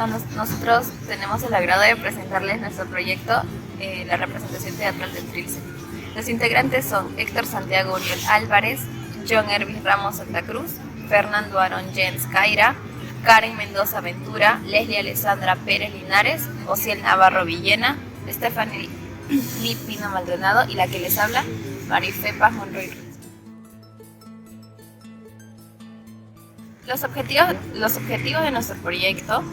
Nosotros tenemos el agrado de presentarles nuestro proyecto, la representación teatral del Trilce. Los integrantes son Héctor Santiago Uriel Álvarez, John Ervis Ramos Santa Cruz, Fernando Aaron Jens Caira, Karen Mendoza Ventura, Leslie Alessandra Pérez Linares, Ociel Navarro Villena, Stephanie Lipino Maldonado y la que les habla, Marife Paz Monroy. Los objetivos de nuestro proyecto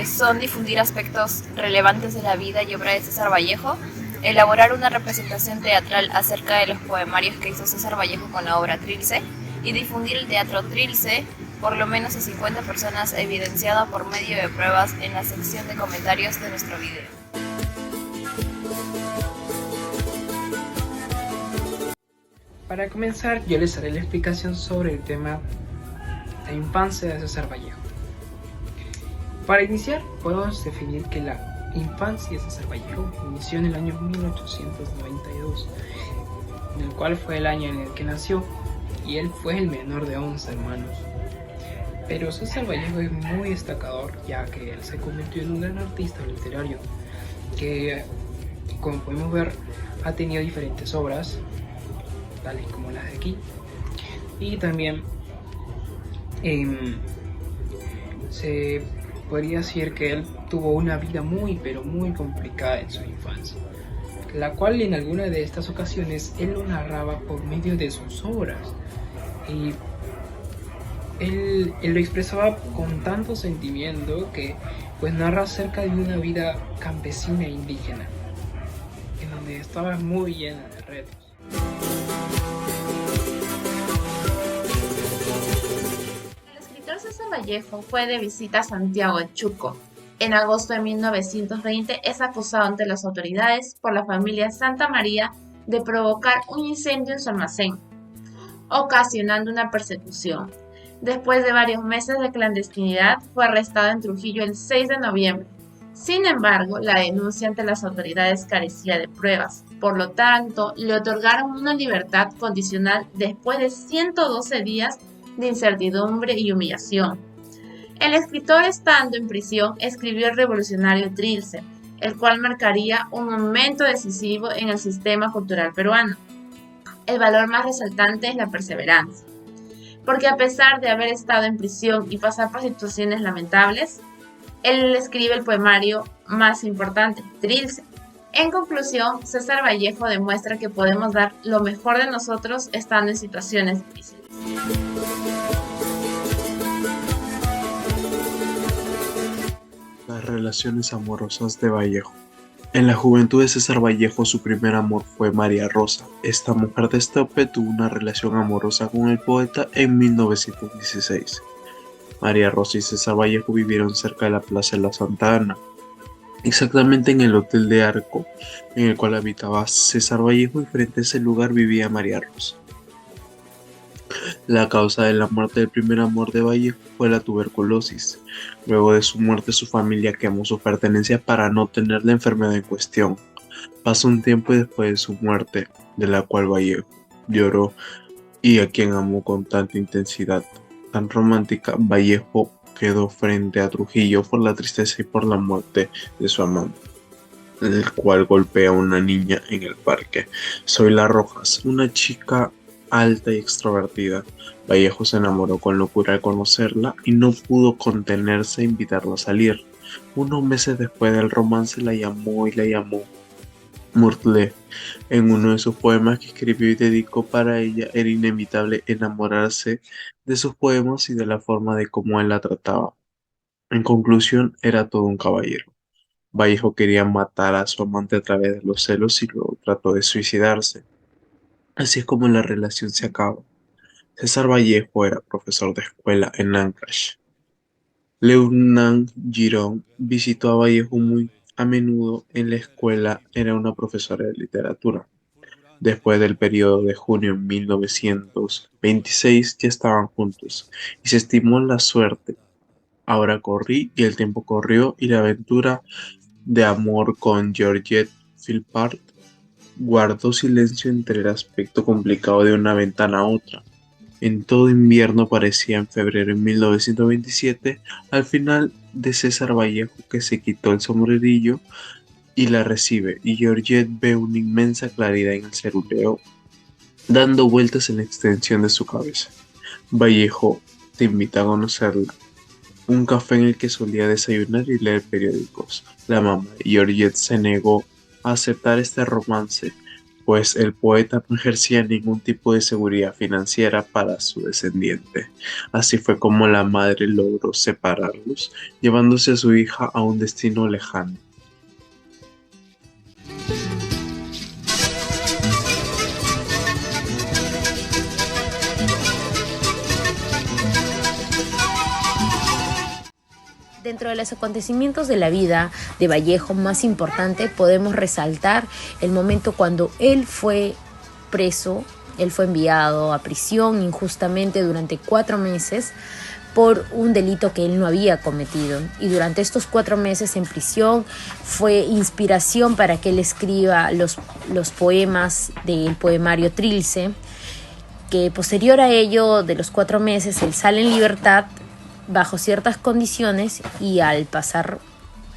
son difundir aspectos relevantes de la vida y obra de César Vallejo, elaborar una representación teatral acerca de los poemarios que hizo César Vallejo con la obra Trilce y difundir el teatro Trilce por lo menos a 50 personas, evidenciado por medio de pruebas en la sección de comentarios de nuestro video. Para comenzar, yo les haré la explicación sobre el tema la infancia de César Vallejo. Para iniciar, podemos definir que la infancia de César Vallejo inició en el año 1892, en el cual fue el año en el que nació, y él fue el menor de 11 hermanos. Pero César Vallejo es muy destacador, ya que él se convirtió en un gran artista literario, que, como podemos ver, ha tenido diferentes obras, tales como las de aquí, y también se podría decir que él tuvo una vida muy pero muy complicada en su infancia, la cual en alguna de estas ocasiones él lo narraba por medio de sus obras, y él lo expresaba con tanto sentimiento que pues narra acerca de una vida campesina e indígena, en donde estaba muy llena de retos. César Vallejo fue de visita a Santiago de Chuco. En agosto de 1920 es acusado ante las autoridades por la familia Santa María de provocar un incendio en su almacén, ocasionando una persecución. Después de varios meses de clandestinidad, fue arrestado en Trujillo el 6 de noviembre. Sin embargo, la denuncia ante las autoridades carecía de pruebas. Por lo tanto, le otorgaron una libertad condicional después de 112 días de incertidumbre y humillación. El escritor, estando en prisión, escribió el revolucionario Trilce, el cual marcaría un momento decisivo en el sistema cultural peruano. El valor más resaltante es la perseverancia, porque a pesar de haber estado en prisión y pasar por situaciones lamentables, él escribe el poemario más importante, Trilce. En conclusión, César Vallejo demuestra que podemos dar lo mejor de nosotros estando en situaciones difíciles. Las relaciones amorosas de Vallejo. En la juventud de César Vallejo, su primer amor fue María Rosa. Esta mujer de estope tuvo una relación amorosa con el poeta en 1916. María Rosa y César Vallejo vivieron cerca de la Plaza de la Santa Ana, exactamente en el Hotel de Arco, en el cual habitaba César Vallejo, y frente a ese lugar vivía María Rosa. La causa de la muerte del primer amor de Vallejo fue la tuberculosis. Luego de su muerte, su familia quemó sus pertenencias para no tener la enfermedad en cuestión. Pasó un tiempo después de su muerte, de la cual Vallejo lloró, y a quien amó con tanta intensidad tan romántica. Vallejo quedó frente a Trujillo por la tristeza y por la muerte de su amante, el cual golpea a una niña en el parque. Zoila Rojas, una chica alta y extrovertida. Vallejo se enamoró con locura al conocerla y no pudo contenerse a invitarla a salir. Unos meses después del romance la llamó Myrtle. En uno de sus poemas que escribió y dedicó para ella, era inevitable enamorarse de sus poemas y de la forma de cómo él la trataba. En conclusión, era todo un caballero. Vallejo quería matar a su amante a través de los celos y luego trató de suicidarse. Así es como la relación se acaba. César Vallejo era profesor de escuela en Ancash. Leunant Girón visitó a Vallejo muy a menudo en la escuela, era una profesora de literatura. Después del periodo de junio de 1926 ya estaban juntos y se estimó la suerte. Ahora corrí y el tiempo corrió y la aventura de amor con Georgette Philpott guardó silencio entre el aspecto complicado de una ventana a otra. En todo invierno parecía en febrero de 1927, al final de César Vallejo que se quitó el sombrerillo y la recibe, y Georgette ve una inmensa claridad en el ceruleo, dando vueltas en la extensión de su cabeza. Vallejo te invita a conocerla. Un café en el que solía desayunar y leer periódicos. La mamá de Georgette se negó a aceptar este romance, pues el poeta no ejercía ningún tipo de seguridad financiera para su descendiente. Así fue como la madre logró separarlos, llevándose a su hija a un destino lejano. Dentro de los acontecimientos de la vida de Vallejo más importante podemos resaltar el momento cuando él fue preso, él fue enviado a prisión injustamente durante 4 meses por un delito que él no había cometido. Y durante estos 4 meses en prisión fue inspiración para que él escriba los poemas del poemario Trilce, que posterior a ello, de los 4 meses, él sale en libertad bajo ciertas condiciones y al pasar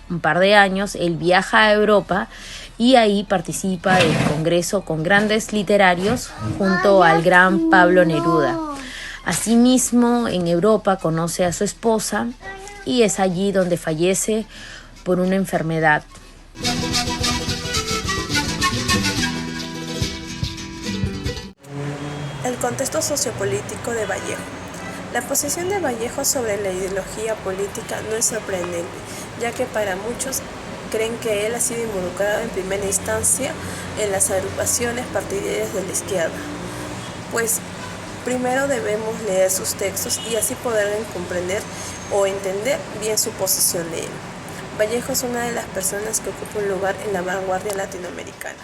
un par de años, él viaja a Europa y ahí participa en congreso con grandes literarios junto al gran Pablo Neruda. Asimismo, en Europa conoce a su esposa y es allí donde fallece por una enfermedad. El contexto sociopolítico de Vallejo. La posición de Vallejo sobre la ideología política no es sorprendente, ya que para muchos creen que él ha sido involucrado en primera instancia en las agrupaciones partidarias de la izquierda. Pues primero debemos leer sus textos y así poder comprender o entender bien su posición de él. Vallejo es una de las personas que ocupa un lugar en la vanguardia latinoamericana.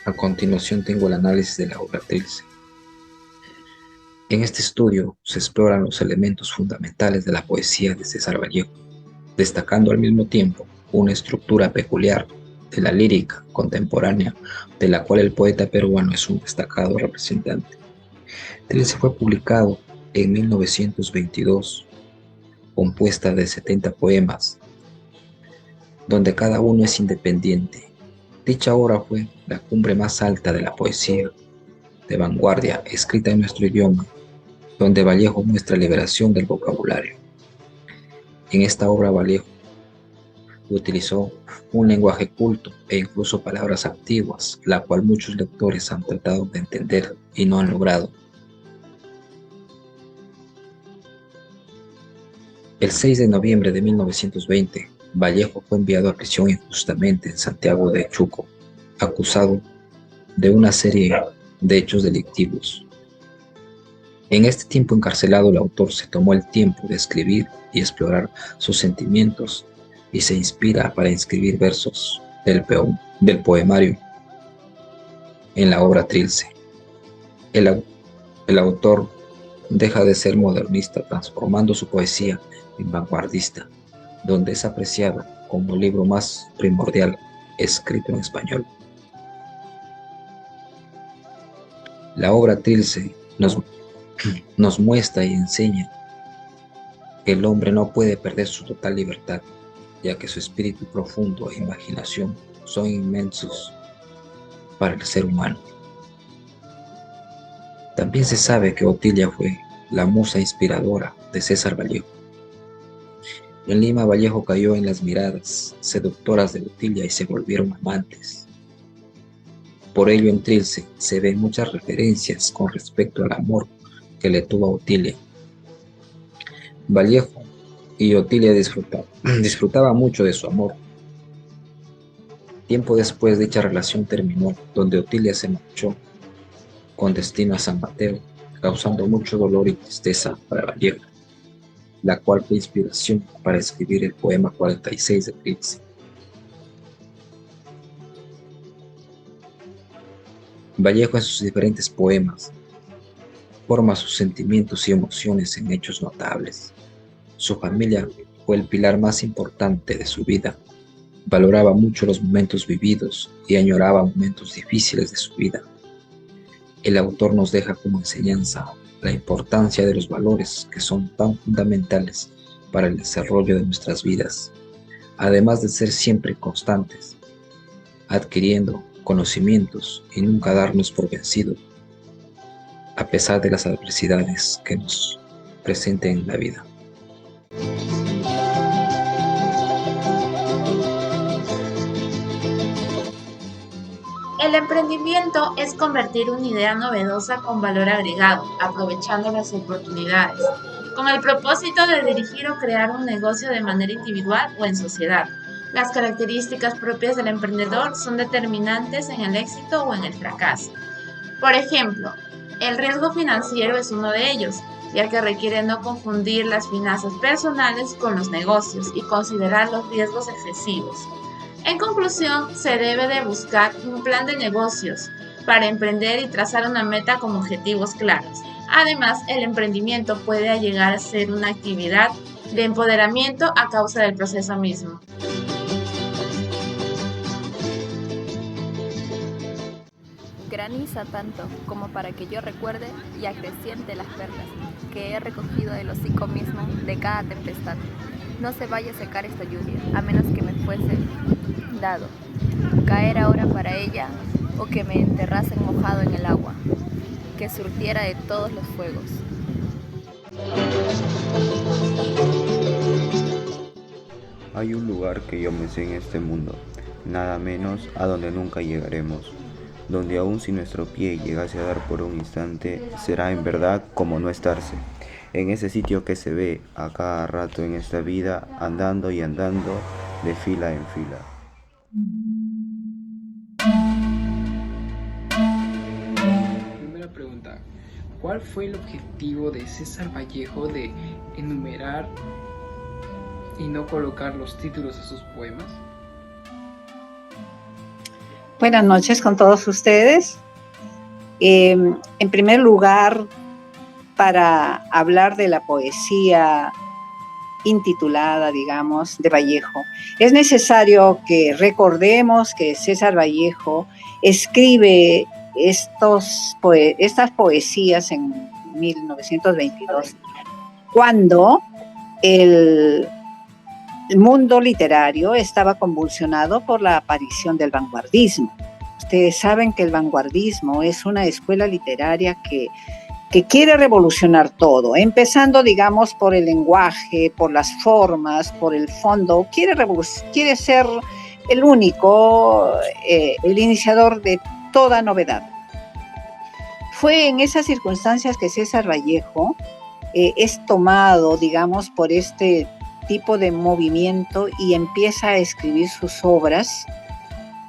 A continuación tengo el análisis de la obra Trilce. En este estudio se exploran los elementos fundamentales de la poesía de César Vallejo, destacando al mismo tiempo una estructura peculiar de la lírica contemporánea, de la cual el poeta peruano es un destacado representante. Trilce fue publicado en 1922, compuesta de 70 poemas, donde cada uno es independiente. Dicha obra fue la cumbre más alta de la poesía de vanguardia escrita en nuestro idioma, donde Vallejo muestra liberación del vocabulario. En esta obra Vallejo utilizó un lenguaje culto e incluso palabras antiguas, la cual muchos lectores han tratado de entender y no han logrado. El 6 de noviembre de 1920, Vallejo fue enviado a prisión injustamente en Santiago de Chuco, acusado de una serie de hechos delictivos. En este tiempo encarcelado, el autor se tomó el tiempo de escribir y explorar sus sentimientos y se inspira para escribir versos del poemario en la obra Trilce. El autor deja de ser modernista, transformando su poesía en vanguardista, donde es apreciado como el libro más primordial escrito en español. La obra Trilce nos muestra y enseña que el hombre no puede perder su total libertad, ya que su espíritu profundo e imaginación son inmensos para el ser humano. También se sabe que Otilia fue la musa inspiradora de César Vallejo. En Lima, Vallejo cayó en las miradas seductoras de Otilia y se volvieron amantes. Por ello, en Trilce se ven muchas referencias con respecto al amor que le tuvo a Otilia. Vallejo y Otilia disfrutaban mucho de su amor. Tiempo después, dicha relación terminó, donde Otilia se marchó con destino a San Mateo, causando mucho dolor y tristeza para Vallejo, la cual fue inspiración para escribir el poema 46 de Trilce. Vallejo en sus diferentes poemas forma sus sentimientos y emociones en hechos notables. Su familia fue el pilar más importante de su vida. Valoraba mucho los momentos vividos y añoraba momentos difíciles de su vida. El autor nos deja como enseñanza la importancia de los valores que son tan fundamentales para el desarrollo de nuestras vidas, además de ser siempre constantes, adquiriendo conocimientos y nunca darnos por vencido, a pesar de las adversidades que nos presenten en la vida. El emprendimiento es convertir una idea novedosa con valor agregado, aprovechando las oportunidades, con el propósito de dirigir o crear un negocio de manera individual o en sociedad. Las características propias del emprendedor son determinantes en el éxito o en el fracaso. Por ejemplo, el riesgo financiero es uno de ellos, ya que requiere no confundir las finanzas personales con los negocios y considerar los riesgos excesivos. En conclusión, se debe de buscar un plan de negocios para emprender y trazar una meta con objetivos claros. Además, el emprendimiento puede llegar a ser una actividad de empoderamiento a causa del proceso mismo. Graniza tanto como para que yo recuerde y acreciente las perlas que he recogido del hocico mismo de cada tempestad. No se vaya a secar esta lluvia, a menos que me fuese dado caer ahora para ella, o que me enterrasen mojado en el agua, que surtiera de todos los fuegos. Hay un lugar que yo me sé en este mundo, nada menos a donde nunca llegaremos, donde aun si nuestro pie llegase a dar por un instante, será en verdad como no estarse. En ese sitio que se ve a cada rato en esta vida, andando y andando, de fila en fila. Primera pregunta. ¿Cuál fue el objetivo de César Vallejo de enumerar y no colocar los títulos de sus poemas? Buenas noches con todos ustedes. En primer lugar, para hablar de la poesía intitulada, digamos, de Vallejo, es necesario que recordemos que César Vallejo escribe estas poesías en 1922, cuando el mundo literario estaba convulsionado por la aparición del vanguardismo. Ustedes saben que el vanguardismo es una escuela literaria que quiere revolucionar todo, empezando, digamos, por el lenguaje, por las formas, por el fondo. Quiere ser el único, el iniciador de toda novedad. Fue en esas circunstancias que César Vallejo es tomado, digamos, por este tipo de movimiento y empieza a escribir sus obras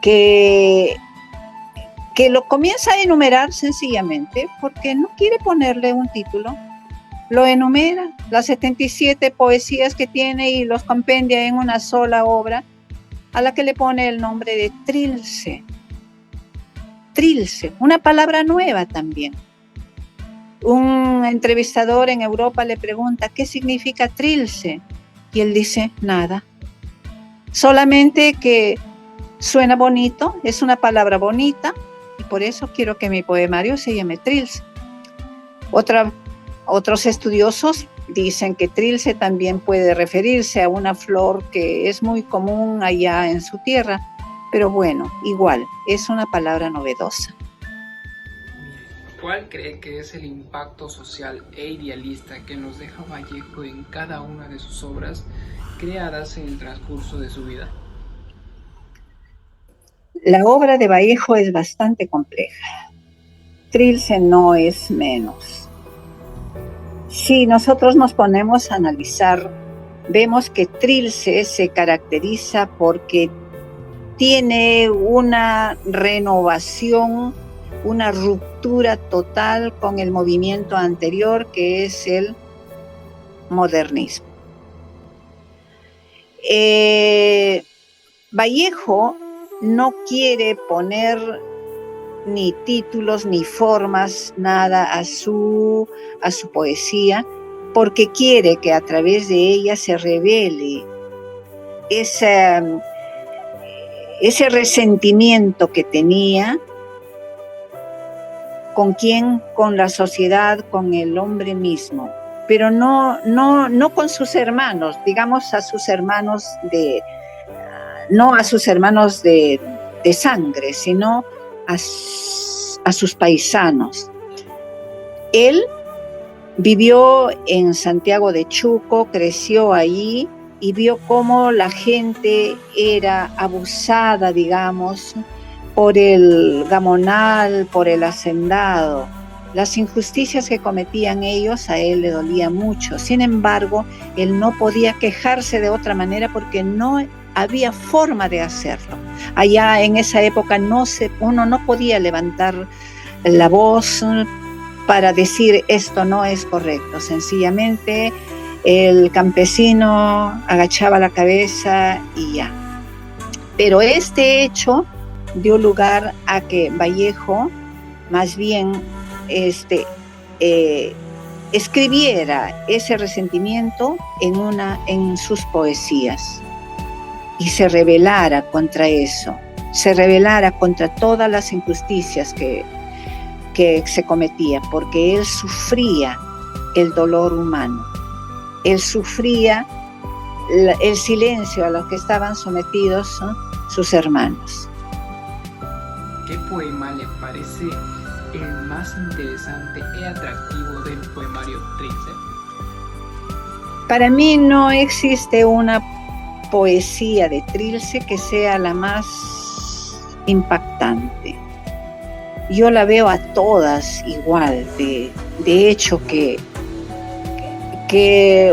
que lo comienza a enumerar sencillamente porque no quiere ponerle un título. Lo enumera, las 77 poesías que tiene, y los compendia en una sola obra, a la que le pone el nombre de Trilce. Trilce, una palabra nueva también. Un entrevistador en Europa le pregunta, ¿qué significa Trilce? Y él dice, nada. Solamente que suena bonito, es una palabra bonita, y por eso quiero que mi poemario se llame Trilce. Otros estudiosos dicen que Trilce también puede referirse a una flor que es muy común allá en su tierra, pero bueno, igual, es una palabra novedosa. ¿Cuál cree que es el impacto social e idealista que nos deja Vallejo en cada una de sus obras creadas en el transcurso de su vida? La obra de Vallejo es bastante compleja. Trilce no es menos. Si nosotros nos ponemos a analizar, vemos que Trilce se caracteriza porque tiene una renovación, una ruptura total con el movimiento anterior, que es el modernismo. Vallejo no quiere poner ni títulos ni formas, nada a su poesía, porque quiere que a través de ella se revele ese resentimiento que tenía. ¿Con quién? Con la sociedad, con el hombre mismo, pero no con sus hermanos, digamos a sus hermanos no a sus hermanos de sangre, sino a sus paisanos. Él vivió en Santiago de Chuco, creció allí y vio cómo la gente era abusada, digamos, por el gamonal, por el hacendado. Las injusticias que cometían ellos a él le dolía mucho. Sin embargo, él no podía quejarse de otra manera porque no había forma de hacerlo. Allá en esa época uno no podía levantar la voz para decir esto no es correcto. Sencillamente el campesino agachaba la cabeza y ya. Pero este hecho dio lugar a que Vallejo más bien escribiera ese resentimiento en sus poesías y se rebelara contra eso, se rebelara contra todas las injusticias que se cometían, porque él sufría el dolor humano, él sufría el silencio a los que estaban sometidos, ¿no?, sus hermanos. ¿Qué poema le parece el más interesante y atractivo del poemario Trilce? Para mí no existe una poesía de Trilce que sea la más impactante. Yo la veo a todas igual. De hecho, que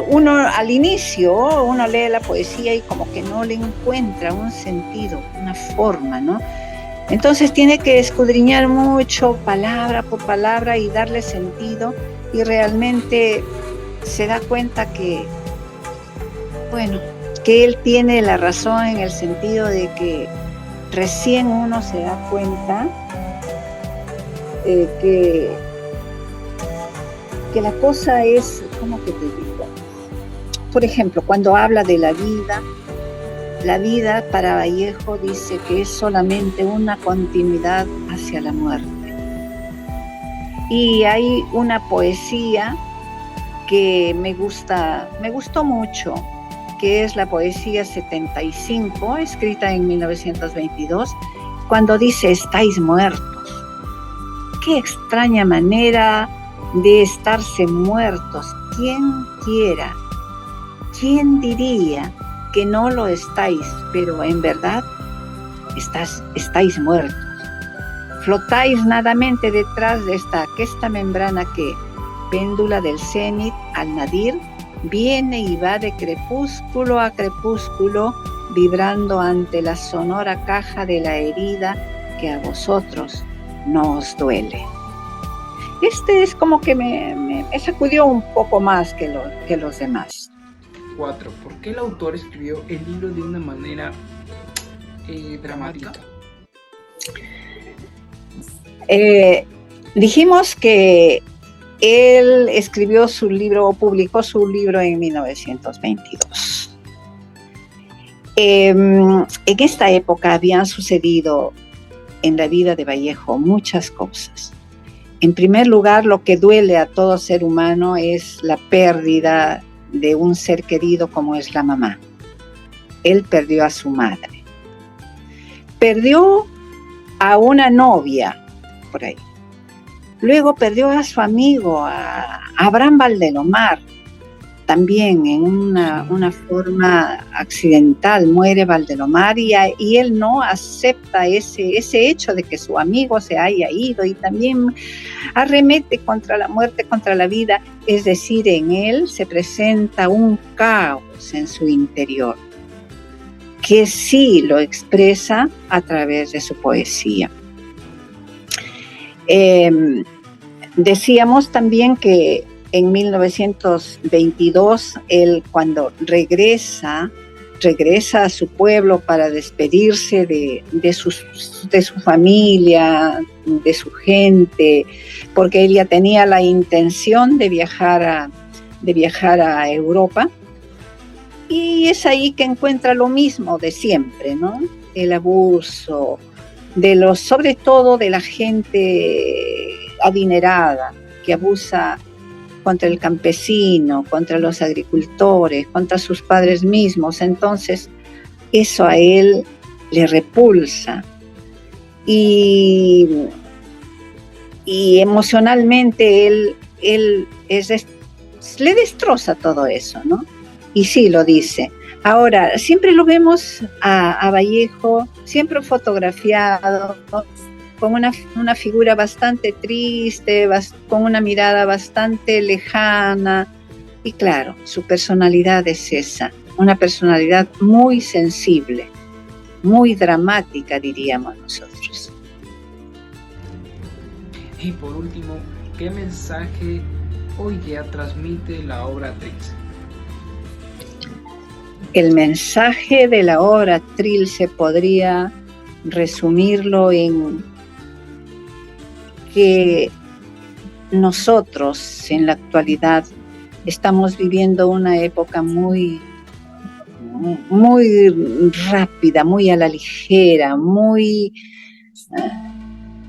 uno al inicio, uno lee la poesía y como que no le encuentra un sentido, una forma, ¿no? Entonces tiene que escudriñar mucho, palabra por palabra, y darle sentido, y realmente se da cuenta que él tiene la razón en el sentido de que recién uno se da cuenta que la cosa es, ¿cómo que te digo? Por ejemplo, cuando habla de la vida para Vallejo dice que es solamente una continuidad hacia la muerte. Y hay una poesía que me gustó mucho, que es la poesía 75, escrita en 1922, cuando dice: estáis muertos. Qué extraña manera de estarse muertos. ¿Quién diría que no lo estáis, pero en verdad estáis muertos? Flotáis nadamente detrás de esta membrana que, péndula del cenit al nadir, viene y va de crepúsculo a crepúsculo, vibrando ante la sonora caja de la herida que a vosotros no os duele. Es como que me sacudió un poco más que los demás. 4. ¿Por qué el autor escribió el libro de una manera dramática? Dijimos que él escribió su libro, o publicó su libro en 1922. En esta época habían sucedido en la vida de Vallejo muchas cosas. En primer lugar, lo que duele a todo ser humano es la pérdida de un ser querido como es la mamá. Él perdió a su madre. Perdió a una novia por ahí. Luego perdió a su amigo, a Abraham Valdelomar. También en una forma accidental muere Valdelomar y él no acepta ese hecho de que su amigo se haya ido, y también arremete contra la muerte, contra la vida. Es decir, en él se presenta un caos en su interior que sí lo expresa a través de su poesía. Decíamos también que en 1922, él, cuando regresa a su pueblo para despedirse de su familia, de su gente, porque él ya tenía la intención de viajar de viajar a Europa. Y es ahí que encuentra lo mismo de siempre, ¿no? El abuso, sobre todo de la gente adinerada, que abusa contra el campesino, contra los agricultores, contra sus padres mismos. Entonces, eso a él le repulsa. Y emocionalmente él le destroza todo eso, ¿no? Y sí, lo dice. Ahora, siempre lo vemos a Vallejo, siempre fotografiado, con una figura bastante triste, con una mirada bastante lejana. Y claro, su personalidad es esa, una personalidad muy sensible, muy dramática, diríamos nosotros. Y por último, ¿qué mensaje hoy día transmite la obra Trilce? El mensaje de la obra Trilce podría resumirlo en que nosotros en la actualidad estamos viviendo una época muy rápida, muy a la ligera, muy,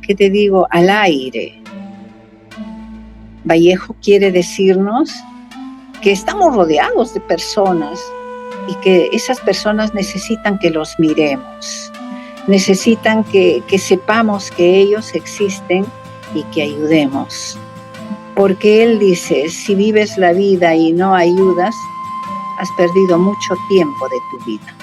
¿qué te digo?, al aire. Vallejo quiere decirnos que estamos rodeados de personas y que esas personas necesitan que los miremos, necesitan que sepamos que ellos existen y que ayudemos. Porque él dice, si vives la vida y no ayudas, has perdido mucho tiempo de tu vida.